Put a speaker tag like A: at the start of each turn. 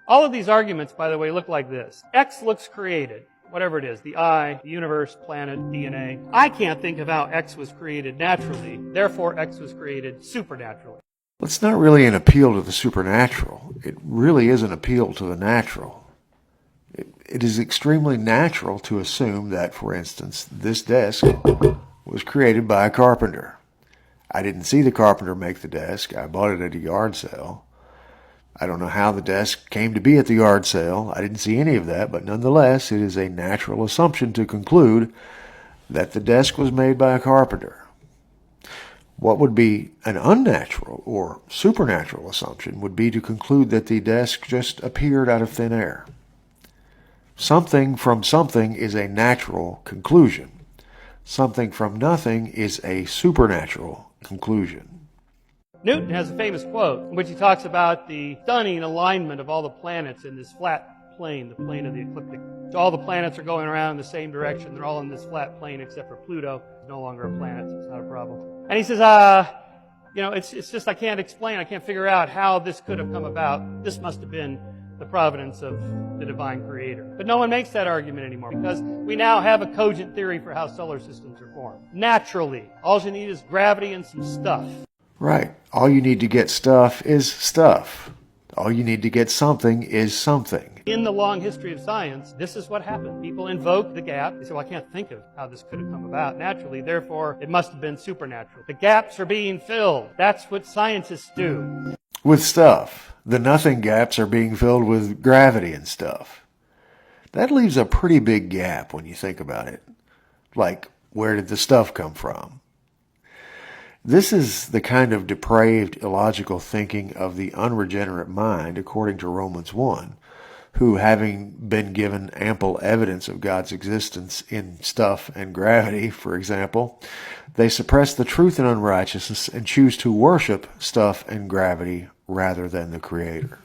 A: All of these arguments, by the way, look like this. X looks created. Whatever it is, the eye, the universe, planet, DNA. I can't think of how X was created naturally, therefore X was created supernaturally.
B: Well, it's not really an appeal to the supernatural. It really is an appeal to the natural. It is extremely natural to assume that, for instance, this desk was created by a carpenter. I didn't see the carpenter make the desk. I bought it at a yard sale. I don't know how the desk came to be at the yard sale. I didn't see any of that, but nonetheless, it is a natural assumption to conclude that the desk was made by a carpenter. What would be an unnatural or supernatural assumption would be to conclude that the desk just appeared out of thin air. Something from something is a natural conclusion. Something from nothing is a supernatural conclusion.
A: Newton has a famous quote in which he talks about the stunning alignment of all the planets in this flat plane, the plane of the ecliptic. So all the planets are going around in the same direction. They're all in this flat plane except for Pluto. It's no longer a planet, so it's not a problem. And he says, it's just I can't explain, I can't figure out how this could have come about. This must have been the providence of the divine creator. But no one makes that argument anymore because we now have a cogent theory for how solar systems are formed. Naturally, all you need is gravity and some stuff.
B: Right. All you need to get stuff is stuff. All you need to get something is something.
A: In the long history of science, this is what happened. People invoke the gap. They say, well, I can't think of how this could have come about naturally. Therefore, it must have been supernatural. The gaps are being filled. That's what scientists do.
B: With stuff. The nothing gaps are being filled with gravity and stuff. That leaves a pretty big gap when you think about it. Like, where did the stuff come from? This is the kind of depraved, illogical thinking of the unregenerate mind, according to Romans 1, who, having been given ample evidence of God's existence in stuff and gravity, for example, they suppress the truth in unrighteousness and choose to worship stuff and gravity rather than the Creator.